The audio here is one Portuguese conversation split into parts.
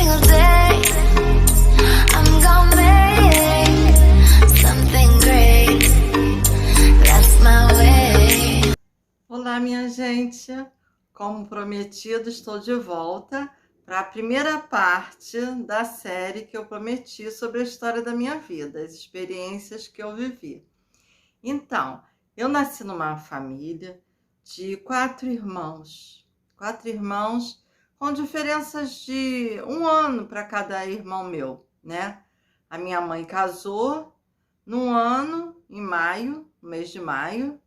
single day I'm gonna make something great. That's my way. Olá, minha gente! Como prometido, estou de volta para a primeira parte da série que eu prometi sobre a história da minha vida, as experiências que eu vivi. Então, eu nasci numa família de quatro irmãos com diferenças de um ano para cada irmão meu, né? A minha mãe casou num ano, em maio, no mês de maio.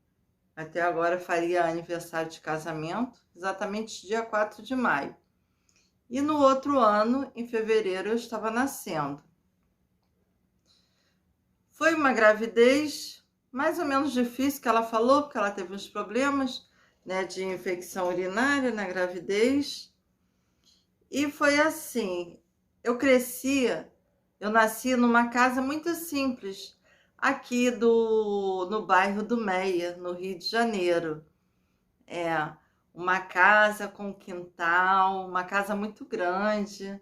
Até agora faria aniversário de casamento, exatamente dia 4 de maio. E no outro ano, em fevereiro, eu estava nascendo. Foi uma gravidez mais ou menos difícil, que ela falou, porque ela teve uns problemas, né, de infecção urinária na gravidez. E foi assim, eu nasci numa casa muito simples, aqui no bairro do Meia, no Rio de Janeiro. É, uma casa com quintal, uma casa muito grande,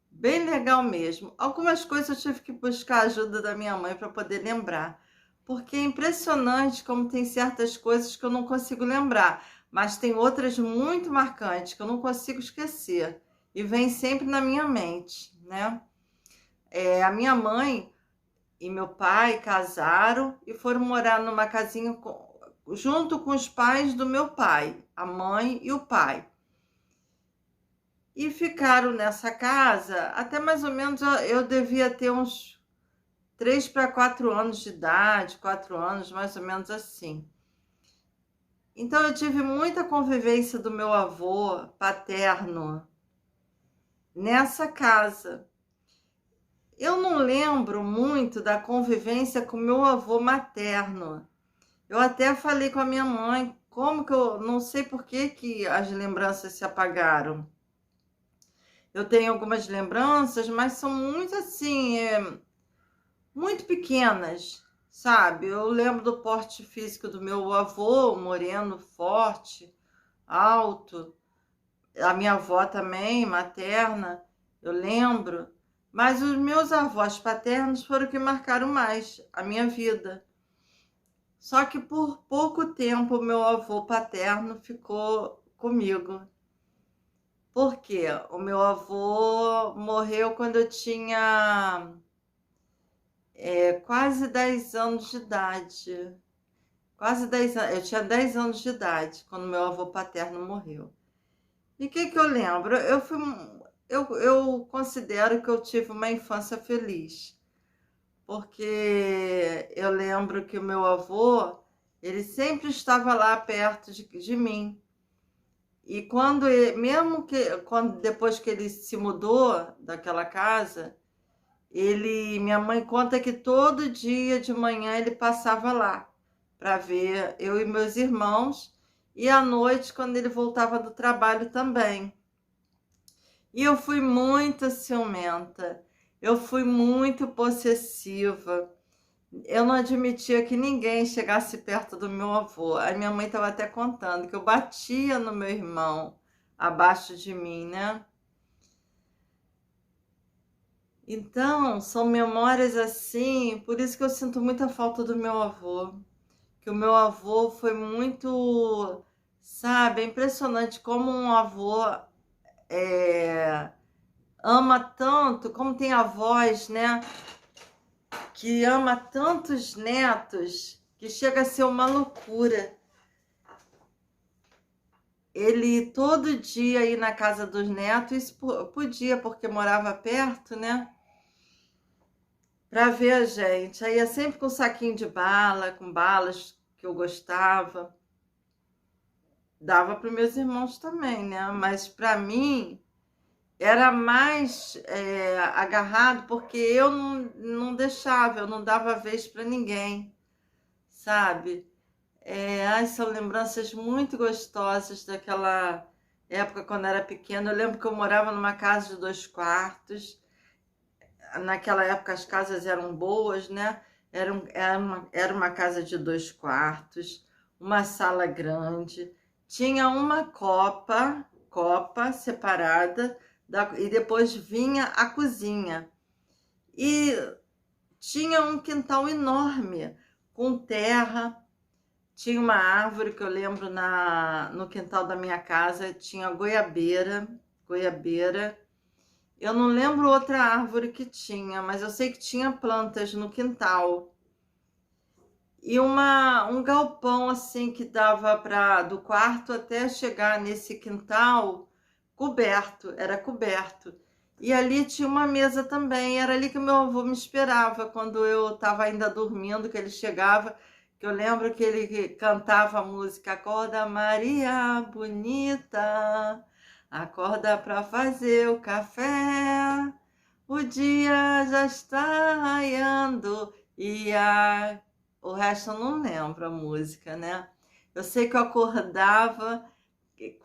bem legal mesmo. Algumas coisas eu tive que buscar a ajuda da minha mãe para poder lembrar, porque é impressionante como tem certas coisas que eu não consigo lembrar, mas tem outras muito marcantes que eu não consigo esquecer e vem sempre na minha mente, né? A minha mãe e meu pai casaram e foram morar numa casinha junto com os pais do meu pai, a mãe e o pai. E ficaram nessa casa até mais ou menos, eu devia ter uns 3 para 4 anos de idade, 4 anos, mais ou menos assim. Então eu tive muita convivência do meu avô paterno nessa casa. Eu não lembro muito da convivência com meu avô materno. Eu até falei com a minha mãe, como que eu não sei por que as lembranças se apagaram. Eu tenho algumas lembranças, mas são muito assim, muito pequenas, sabe? Eu lembro do porte físico do meu avô, moreno, forte, alto. A minha avó também, materna, eu lembro. Mas os meus avós paternos foram que marcaram mais a minha vida. Só que por pouco tempo o meu avô paterno ficou comigo. Por quê? O meu avô morreu quando eu tinha quase 10 anos de idade. Quase 10 anos. Eu tinha 10 anos de idade quando meu avô paterno morreu. E o que eu lembro? Eu considero que eu tive uma infância feliz. Porque eu lembro que o meu avô, ele sempre estava lá perto de mim. E depois que ele se mudou daquela casa, minha mãe conta que todo dia de manhã ele passava lá para ver eu e meus irmãos, e à noite quando ele voltava do trabalho também. E eu fui muito ciumenta, eu fui muito possessiva. Eu não admitia que ninguém chegasse perto do meu avô. A minha mãe estava até contando que eu batia no meu irmão abaixo de mim, né? Então, são memórias assim, por isso que eu sinto muita falta do meu avô. Que o meu avô foi muito, sabe, é impressionante como um avô ama tanto, como tem avós, né? Que ama tantos netos que chega a ser uma loucura. Ele todo dia ia na casa dos netos, isso podia, porque morava perto, né? Para ver a gente. Aí ia sempre com um saquinho de bala, com balas que eu gostava. Dava para os meus irmãos também, né? Mas para mim era mais agarrado, porque eu não deixava, eu não dava vez para ninguém, sabe? São lembranças muito gostosas daquela época quando era pequena. Eu lembro que eu morava numa casa de 2 quartos. Naquela época as casas eram boas, né? Era uma casa de 2 quartos, uma sala grande. Tinha uma copa separada e depois vinha a cozinha. E tinha um quintal enorme, com terra. Tinha uma árvore que eu lembro no quintal da minha casa, tinha goiabeira. Eu não lembro outra árvore que tinha, mas eu sei que tinha plantas no quintal. E um galpão assim que dava do quarto até chegar nesse quintal coberto, era coberto. E ali tinha uma mesa também, era ali que meu avô me esperava quando eu estava ainda dormindo, que ele chegava, que eu lembro que ele cantava a música Acorda Maria Bonita, acorda para fazer o café, o dia já está raiando o resto eu não lembro a música, né? Eu sei que eu acordava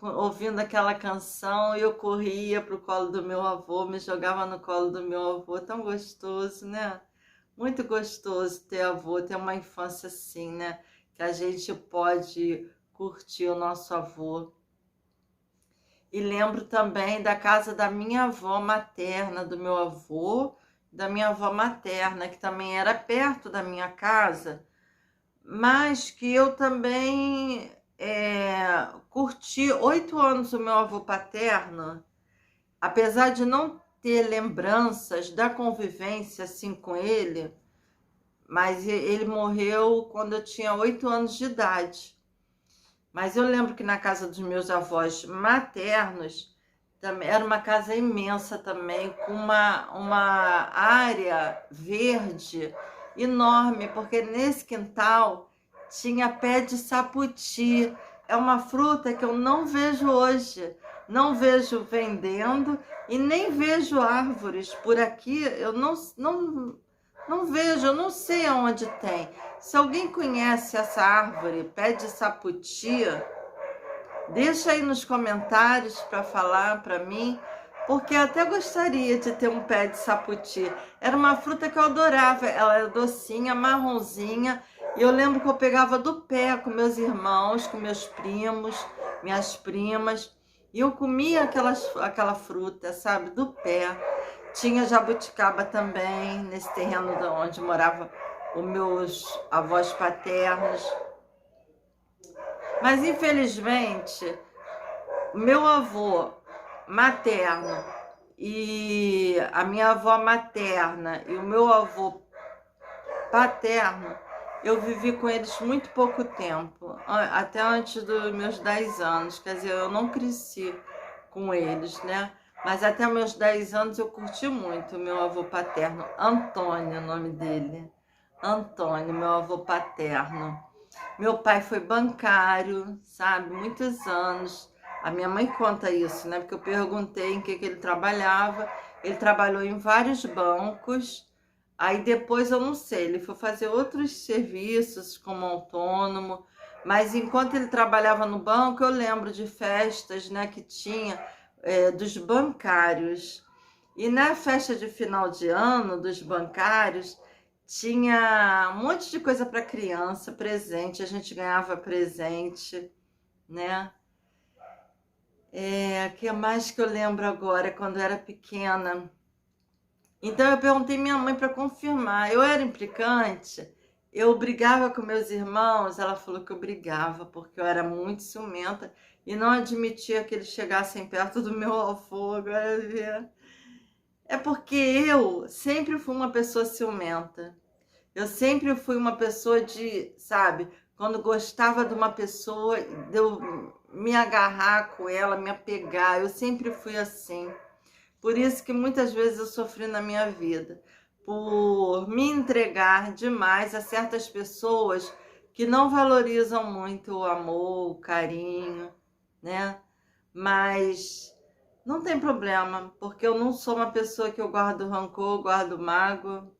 ouvindo aquela canção e eu corria para o colo do meu avô, me jogava no colo do meu avô, tão gostoso, né? Muito gostoso ter avô, ter uma infância assim, né? Que a gente pode curtir o nosso avô. E lembro também da casa da minha avó materna, do meu avô, da minha avó materna, que também era perto da minha casa, mas que eu também curti 8 anos o meu avô paterno, apesar de não ter lembranças da convivência assim com ele, mas ele morreu quando eu tinha 8 anos de idade. Mas eu lembro que na casa dos meus avós maternos, também era uma casa imensa também, com uma área verde enorme, porque nesse quintal tinha pé de saputi. É uma fruta que eu não vejo hoje, não vejo vendendo e nem vejo árvores por aqui. Eu não vejo, eu não sei aonde tem. Se alguém conhece essa árvore, pé de saputi, deixa aí nos comentários para falar para mim, porque eu até gostaria de ter um pé de saputi. Era uma fruta que eu adorava, ela era docinha, marronzinha, e eu lembro que eu pegava do pé com meus irmãos, com meus primos, minhas primas, e eu comia aquela fruta, sabe, do pé. Tinha jabuticaba também, nesse terreno onde moravam os meus avós paternos. Mas, infelizmente, meu avô materno e a minha avó materna e o meu avô paterno, eu vivi com eles muito pouco tempo, até antes dos meus 10 anos. Quer dizer, eu não cresci com eles, né? Mas até meus 10 anos eu curti muito o meu avô paterno, Antônio, o nome dele. Antônio, meu avô paterno. Meu pai foi bancário, sabe? Muitos anos. A minha mãe conta isso, né? Porque eu perguntei em que ele trabalhava. Ele trabalhou em vários bancos. Aí depois eu não sei, ele foi fazer outros serviços como autônomo. Mas enquanto ele trabalhava no banco, eu lembro de festas, né, que tinha dos bancários. E na festa de final de ano dos bancários, tinha um monte de coisa para criança, presente, a gente ganhava presente, né? O que mais que eu lembro agora, quando eu era pequena? Então eu perguntei minha mãe para confirmar. Eu era implicante, eu brigava com meus irmãos, ela falou que eu brigava porque eu era muito ciumenta e não admitia que eles chegassem perto do meu avô. Agora vê. É porque eu sempre fui uma pessoa ciumenta. Eu sempre fui uma pessoa de, sabe, quando gostava de uma pessoa, de eu me agarrar com ela, me apegar. Eu sempre fui assim. Por isso que muitas vezes eu sofri na minha vida, por me entregar demais a certas pessoas que não valorizam muito o amor, o carinho, né? Mas não tem problema, porque eu não sou uma pessoa que eu guardo rancor, guardo mágoa.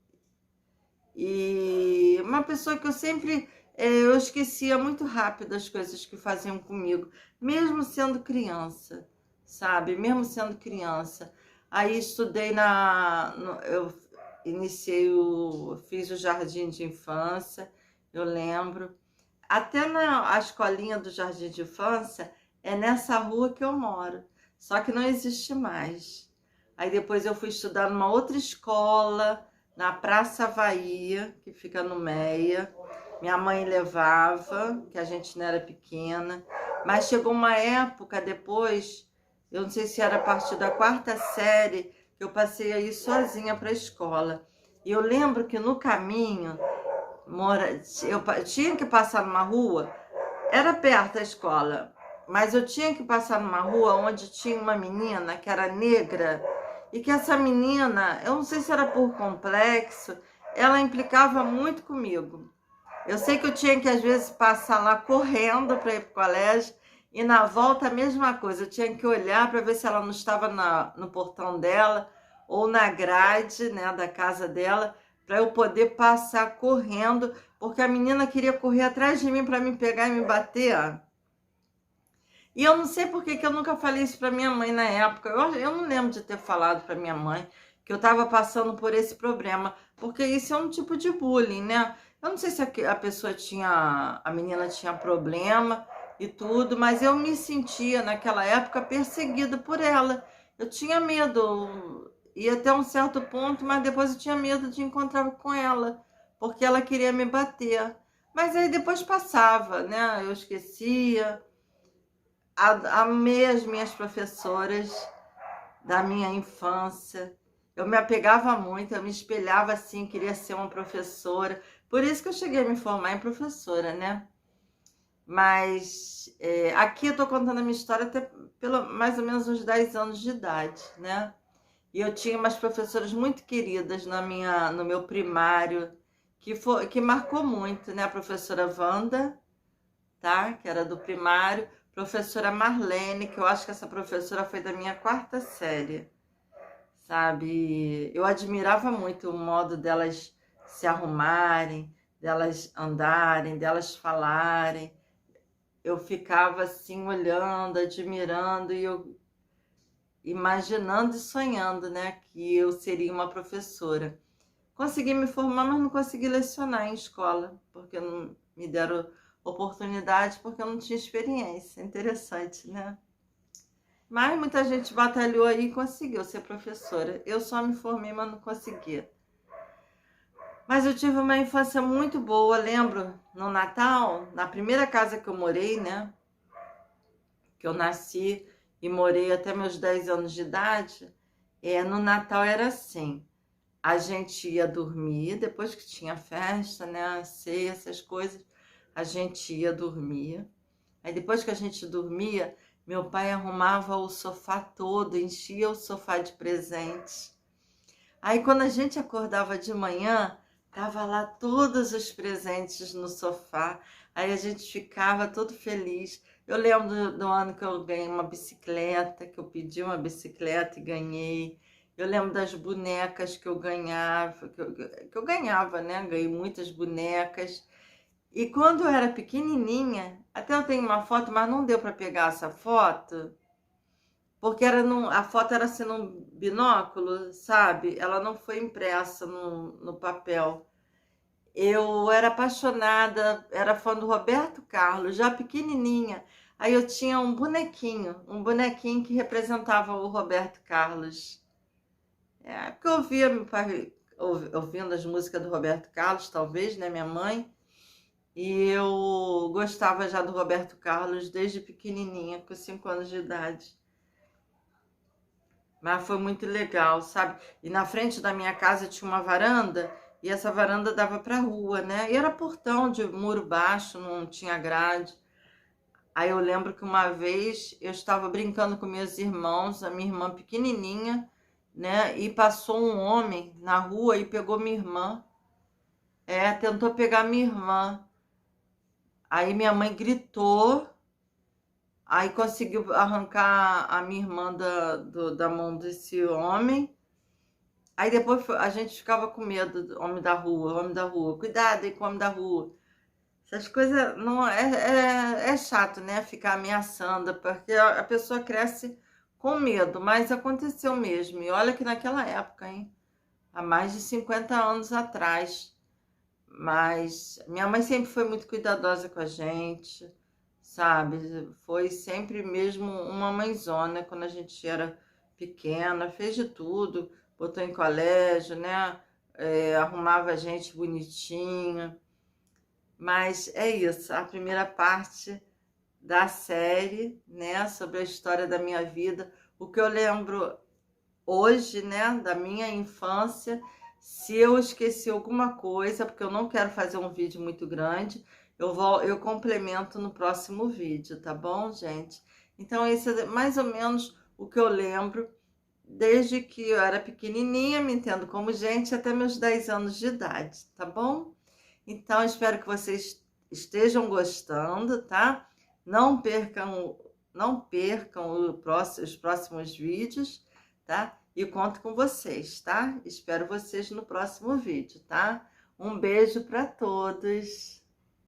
E uma pessoa que eu sempre eu esquecia muito rápido as coisas que faziam comigo, mesmo sendo criança, sabe? Mesmo sendo criança. Aí estudei eu fiz o jardim de infância, eu lembro. Até a escolinha do jardim de infância é nessa rua que eu moro, só que não existe mais. Aí depois eu fui estudar numa outra escola, na Praça Havaí, que fica no Meia. Minha mãe levava, que a gente não era pequena. Mas chegou uma época depois, eu não sei se era a partir da quarta série, que eu passei a ir sozinha para a escola. E eu lembro que no caminho, eu tinha que passar numa rua, era perto da escola, mas eu tinha que passar numa rua onde tinha uma menina que era negra, e que essa menina, eu não sei se era por complexo, ela implicava muito comigo. Eu sei que eu tinha que às vezes passar lá correndo para ir para o colégio, e na volta a mesma coisa, eu tinha que olhar para ver se ela não estava no portão dela ou na grade, né, da casa dela, para eu poder passar correndo, porque a menina queria correr atrás de mim para me pegar e me bater. E eu não sei por que eu nunca falei isso para minha mãe na época. Eu não lembro de ter falado para minha mãe que eu estava passando por esse problema, porque isso é um tipo de bullying, né? Eu não sei se a pessoa tinha, a menina tinha problema e tudo, mas eu me sentia naquela época perseguida por ela. Eu tinha medo, ia até um certo ponto, mas depois eu tinha medo de encontrar com ela, porque ela queria me bater. Mas aí depois passava, né? Eu esquecia. Amei as minhas professoras da minha infância. Eu me apegava muito, eu me espelhava assim, queria ser uma professora. Por isso que eu cheguei a me formar em professora, né? Mas aqui eu tô contando a minha história até pelo mais ou menos uns 10 anos de idade, né? E eu tinha umas professoras muito queridas no meu primário, que marcou muito, né? A professora Wanda, tá? Que era do primário. Professora Marlene, que eu acho que essa professora foi da minha quarta série, sabe? Eu admirava muito o modo delas se arrumarem, delas andarem, delas falarem. Eu ficava assim olhando, admirando e eu imaginando e sonhando, né, que eu seria uma professora. Consegui me formar, mas não consegui lecionar em escola, porque não me deram oportunidade, porque eu não tinha experiência. Interessante, né? Mas muita gente batalhou aí e conseguiu ser professora. Eu só me formei, mas não consegui. Mas eu tive uma infância muito boa, lembro, no Natal, na primeira casa que eu morei, né? Que eu nasci e morei até meus 10 anos de idade. No Natal era assim. A gente ia dormir, depois que tinha festa, né? Ceia, essas coisas, a gente ia dormir. Aí depois que a gente dormia, meu pai arrumava o sofá todo, enchia o sofá de presentes. Aí quando a gente acordava de manhã, tava lá todos os presentes no sofá. Aí a gente ficava todo feliz. Eu lembro do ano que eu ganhei uma bicicleta, que eu pedi uma bicicleta e ganhei. Eu lembro das bonecas que eu ganhava, que eu ganhava, né? Ganhei muitas bonecas. E quando eu era pequenininha, até eu tenho uma foto, mas não deu para pegar essa foto, porque a foto era assim num binóculo, sabe? Ela não foi impressa no papel. Eu era apaixonada, era fã do Roberto Carlos, já pequenininha. Aí eu tinha um bonequinho que representava o Roberto Carlos. Porque eu ouvia meu pai ouvindo as músicas do Roberto Carlos, talvez, né, minha mãe. E eu gostava já do Roberto Carlos desde pequenininha, com 5 anos de idade. Mas foi muito legal, sabe? E na frente da minha casa tinha uma varanda, e essa varanda dava para a rua, né? E era portão de muro baixo, não tinha grade. Aí eu lembro que uma vez eu estava brincando com meus irmãos, a minha irmã pequenininha, né? E passou um homem na rua e pegou minha irmã. Tentou pegar minha irmã. Aí minha mãe gritou, aí conseguiu arrancar a minha irmã da mão desse homem. Aí depois a gente ficava com medo do homem da rua. Cuidado aí com o homem da rua. Essas coisas não é chato, né? Ficar ameaçando, porque a pessoa cresce com medo, mas aconteceu mesmo. E olha que naquela época, hein? Há mais de 50 anos atrás. Mas minha mãe sempre foi muito cuidadosa com a gente, sabe? Foi sempre mesmo uma mãezona quando a gente era pequena, fez de tudo, botou em colégio, né? Arrumava a gente bonitinha. Mas é isso, a primeira parte da série, né? Sobre a história da minha vida, o que eu lembro hoje, né? Da minha infância. Se eu esqueci alguma coisa, porque eu não quero fazer um vídeo muito grande, eu complemento no próximo vídeo, tá bom, gente? Então, esse é mais ou menos o que eu lembro desde que eu era pequenininha, me entendo como gente, até meus 10 anos de idade, tá bom? Então, espero que vocês estejam gostando, tá? Não percam os próximos vídeos, tá? E conto com vocês, tá? Espero vocês no próximo vídeo, tá? Um beijo para todos!